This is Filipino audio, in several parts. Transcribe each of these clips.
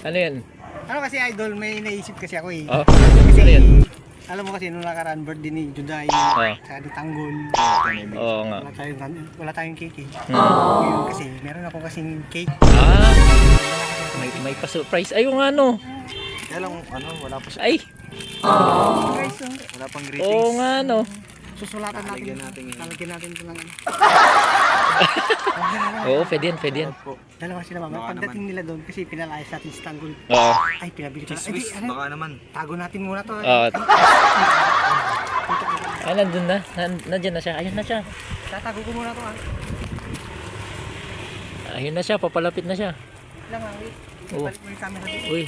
Ano yan? Ano kasi idol, may naisip kasi ako eh. Oh, Kasi, ano yan? alam mo kasi nung nakaraan birthday ni Juday, Oh. sa ni Tanggol. Oo nga. Wala tayong cake eh. Hmm. Ngayon kasi, meron ako kasing cake. Ah, may pa-surprise. Ay, yung ano. Kaya lang, wala pa siya. Ay, Guys, Wala pang greetings. oo nga no. susulatan Lalagyan natin. natin yun. Lalagyan natin ito lang. Oo, pwede yan, pwede yan. Po. Dalawa sila mama. Baka Pagdating nila doon, kasi pinalayas natin si Tanggol. Oo. Ay, pinabili ko. Ay, di, Swiss, ano, baka naman. tago natin muna to. Oo. Ah, nandun na. Nandyan na siya. Ayun na siya. Tatago ko muna to ah. Ayun na siya, papalapit na siya. Wait lang ah, wait. Oo. Balik mo yung camera dito. Uy.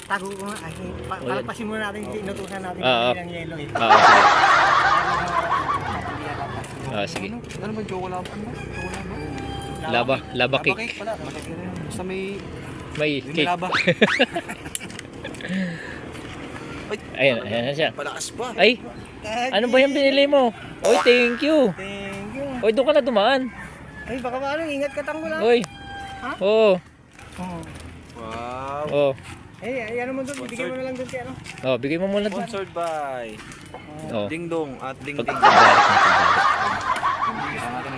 Tago ko nga. Ay, palagpasin muna natin. Inutusan natin Oo. ng yelo eh. Oo, sige. Oo, sige. Ano ba, chocolate ba? Chocolate ba? Laba Laba cake. pala. Basta may May yung cake. laba. Ayun, ayan na siya. Palakas pa. Ay, ano ba yung binili mo? Oy, thank you. Thank you. Oy, doon ka na dumaan. Ay, baka maano, ingat ka Tanggol ah. Oy. Ha? Oo. Oo. Wow. Oo. Eh, ano mo doon? Bigyan mo na lang doon si ano. Oh, bigay mo muna doon. Sponsored by Oh. Ding Dong at Ding Ding. Pagbalik na,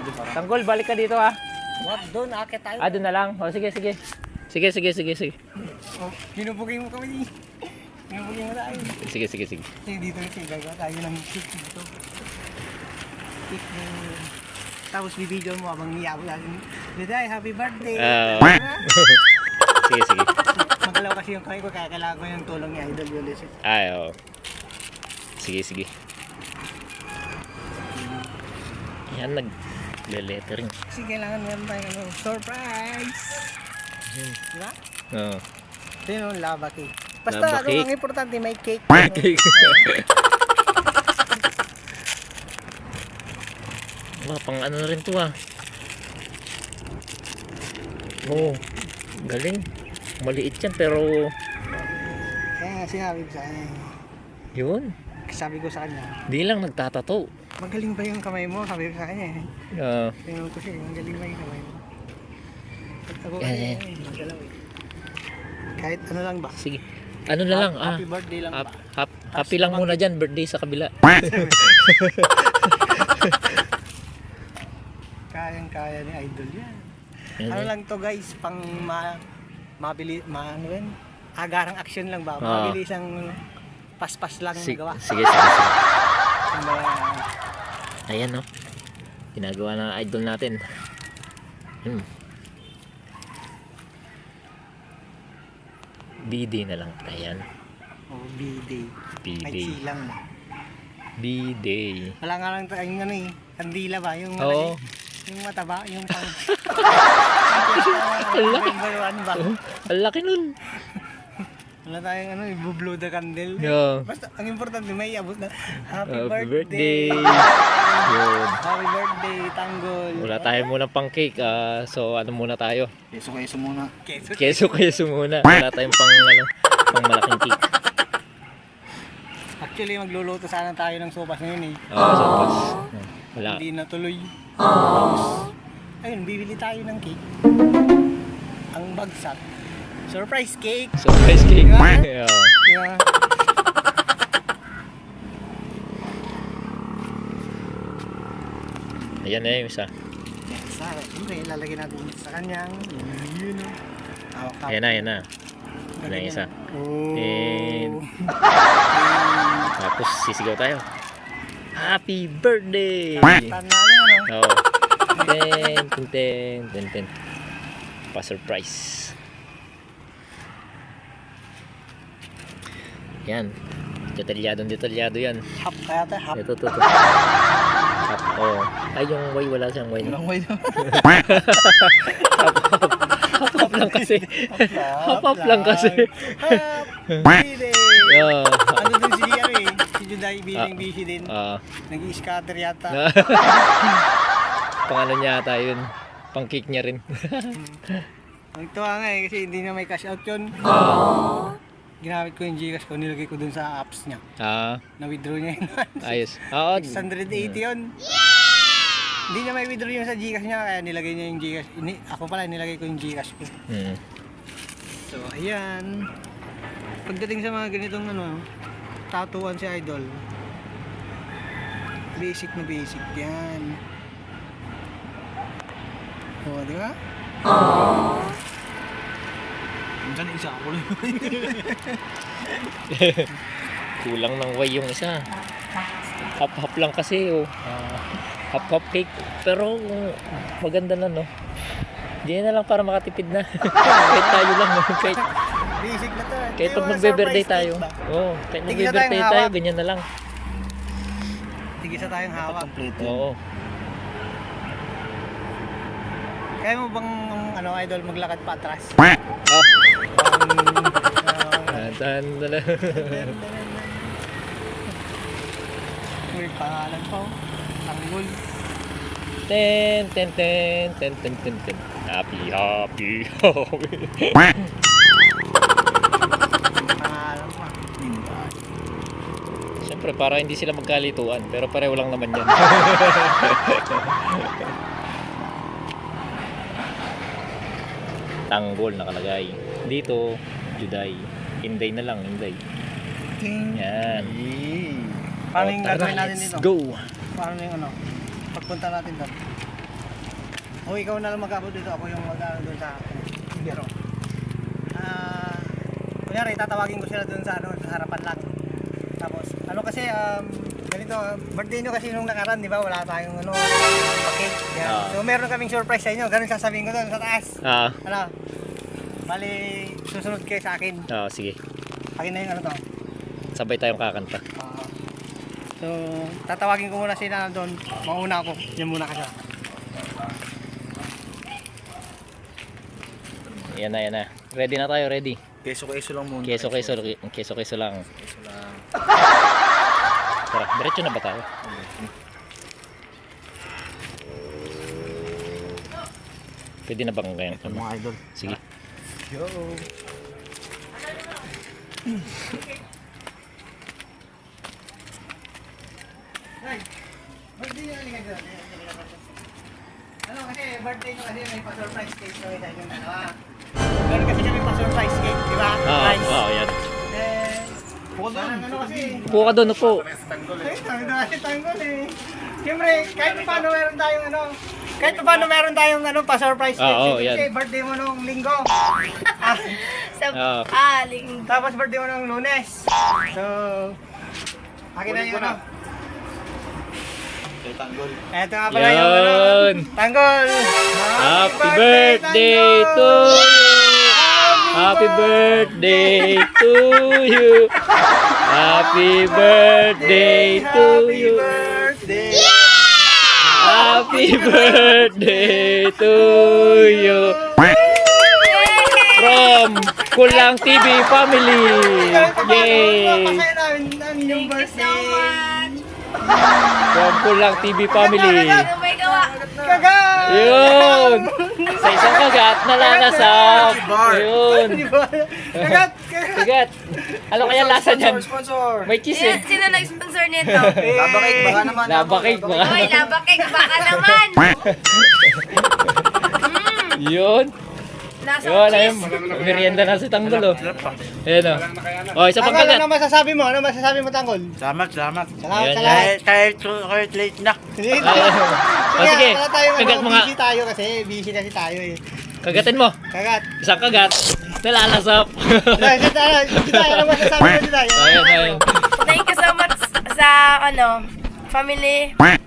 pagbalik. Tanggol, balik ka dito ah. Wag doon, akit tayo. Ah, doon na lang. Oh, sige, sige. Sige, sige, sige, sige. Oh, binubugay mo kami. Binubugay mo tayo. Sige, sige, sige. Kasi dito kasi gagawa tayo ng cake dito. Cake na tapos bibidyo mo habang niyabo natin. Juday, happy birthday! Sige, sige. Magalaw kasi yung kamay ko kaya kailangan ko yung tulong ni Idol Yulis. Ay, oo. Sige, sige. Yan, nag-lettering. Kasi kailangan meron tayong ano, surprise! Diba? Oo. Ito yung lava cake. Basta Lava ano, cake. ang importante may cake. Cake. Wah, pang ano na rin to ah. Oo. Galing. Maliit yan pero Kaya nga sinabi ko sa kanya. yun. Sabi ko sa kanya, Di lang nagtatato. magaling ba yung kamay mo? Sabi ko sa kanya eh. Ah, Tingnan ko siya, magaling ba yung kamay mo? At ako Eh. kasi, magalaw eh. Kahit ano lang ba? sige. Ano na lang ah. Happy birthday lang ba? Happy lang muna dyan. Birthday sa kabila. Kayang-kaya ni Idol yan. Yan, Ano yan. lang to guys, pang mabili, ano yan? Agarang action lang ba? Oo. Mabili isang paspas lang Sige, gawa. sige, sige, sige. Kumbaga, Ayan no. Ginagawa ng idol natin. BD na lang. Ayan. oh, B-Day. May B-Day. silang ba? B-Day. Wala nga lang tayong ano eh, kandila ba? Yung Oo. yung mataba, yung pang... Ala. November 1 ba? Ang laki nun. Wala tayong ano, i-blow the candle. Yeah. Basta, ang importante, may abot na Happy Happy birthday! birthday. Yun. Happy birthday, Tanggol! Wala tayo muna pang cake. So ano muna tayo? Keso muna. Keso muna. Wala tayong pang malaking cake. Actually, magluluto sana tayo ng sopas ngayon eh. Sopas. Wala. Hindi natuloy. Tapos, ayun, bibili tayo ng cake. Ang bagsak. Surprise cake! Surprise cake. Diba? Yeah. Yeah. Ayan na yung isa. Siyempre, ilalagay natin sa kanyang. Yun o. Hawak ka. Ayan na, ayan na. Ayan na yung isa. Oh. And tapos sisigaw tayo. Happy birthday! Tan namin ano. Oo. Ten. Pa-surprise. Yan. Detalyado yan. Hap kaya tayo, hap. Ito. Hap. Oh. Ay, yung way, wala siyang way. Walang way na. Hap lang kasi. Hap lang kasi. Happy day! Yeah. Ano dun si ano eh, si Juday biling busy din. Nag-i-scatter yata. Pang ano niya ata yun. Pang cake niya rin. Ito nga eh, kasi hindi na may cash out yun. Ginamit ko yung Gcash ko, nilagay ko dun sa apps niya. Na-withdraw niya yun. Ayos. Oo. 680 yun. Hindi niya may withdraw yun sa Gcash niya, kaya nilagay niya yung Gcash. Ako pala, nilagay ko yung Gcash ko. So, ayan. Pagdating sa mga ganitong ano, tatuan si Idol. Basic na basic yan. O, di ba? Minsan isa ako lang. Kulang ng way yung isa. Half-half lang kasi oh. Half-half cake. Pero maganda na no. Hindi na lang para makatipid na. Kahit tayo lang. Kahit, Basic na to. kahit pag Yung magbe-birthday surprise tayo. cake ba? Oo, kahit Tigisa magbe-birthday tayong tayo, hawak. ganyan na lang. Tigisa tayong hawak. Kompleto. Oo. Kaya mo bang, ano, Idol, maglakad pa atras? Ah, Um, tahan na lang. May pangalan pa, oh. Tanggol. Ten, ten, ten, ten, ten, ten, ten. Happy, happy, happy. Pangalan pa. Siyempre, para hindi sila magkalituan. Pero pareho lang naman yan. Tanggol nakalagay. Dito, Juday. Inday na lang, Inday. Yan. Paano yung Tara, gagawin natin let's dito? go. Paano yung ano? Pagpunta natin doon. O ikaw na lang mag-abot dito. Ako yung mag-ano doon sa biro. Kunyari, tatawagin ko sila doon sa ano, sa harapan lang. Tapos, ano kasi, ganito, birthday nyo kasi nung nakaraan, di ba? Wala tayong ano, cake. Yan. Ah. So, meron kaming surprise sa inyo. Ganun sasabihin ko doon sa taas. Ah, Ano? Bali, susunod kayo sa akin. sige. Akin na yung ano to. Sabay tayong kakanta. So, tatawagin ko muna sila doon. Mauna ako. Yan muna kasi. Yan na. Ready na tayo, ready. Keso-keso lang muna. Keso lang. Keso lang. Tara, diretso na ba tayo? Pwede na bang kayang Mga idol. Sige. Yo. Birthday nyo kasi ano kasi birthday nyo kasi may pa-surprise cake kami sa inyong dalawa. Meron kasi kami pa-surprise cake, di ba? Nice. Yan. Parang ano kasi, Upo ka doon, upo. ay, tanggol eh. Siyempre, kahit pa paano meron tayong ano, kahit pa paano meron tayong ano, pa-surprise cake. Oo, Kasi yan. birthday mo nung linggo. Oo. Tapos birthday mo nung Lunes. So, akin na yung ano. Kay Tanggol. Eto nga pala yung ano. Yan. Tanggol! Happy birthday to you! Happy birthday to you! Happy birthday to you! Birthday! Happy birthday to you! From Kulang TV family! Yay! Masaya namin yung birthday. From Kulang TV family! Kagat! Yun! Sa isang kagat, nalanasap! Yun! Di ba? Kagat! Kagat! Ano kaya lasa niyan? Sponsor. May cheese eh. Sino nag-sponsor nito? Labakik, baka naman. Labakik, baka. Hoy, labakik, baka naman! Yun! Nasa Yun, ayun. cheese. Merienda na si Tanggol oh. Ayan oh. Oh, isa pang Tanggol, kagat. ano masasabi mo? Ano masasabi mo, Tanggol? Salamat. Salamat, Yan, salamat. Kahit late na. Sige, Oh, sige. wala tayong Kagat ano, mo nga. busy tayo kasi. Busy kasi tayo eh. Kagatin mo. Kagat. Isang kagat. Nalalasap. Ano masasabi mo dito? Ayun, ayun. Thank you so much sa, family. Sa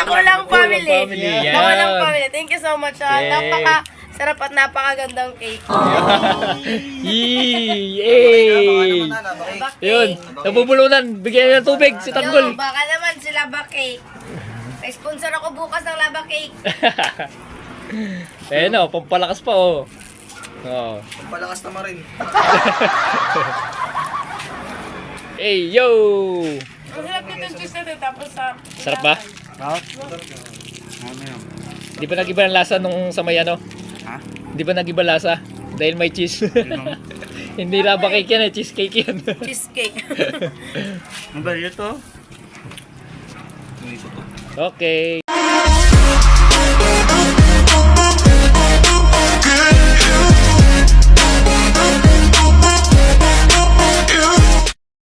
Kulang family. family, Sa yan. Kulang family. Thank you so much. Yay. Napaka-sarap at napakagandang cake. Yay! Yun. Nabubulunan. Bigyan ng tubig si Tanggol. Yo, baka naman si Lava Cake. May sponsor ako bukas ng Lava Cake. Ayun oh, pampalakas pa oh. Oh. Palakas naman rin. Hey, yo! Ang sarap nito yung cheese natin. Tapos sa... Sarap ba? Di ba nag-iba ang lasa nung sa may ano? Ha? Di ba nag-iba lasa? Dahil may cheese. Hindi lava cake yan eh, cheesecake yan. cheesecake. Ano ba ito? Okay.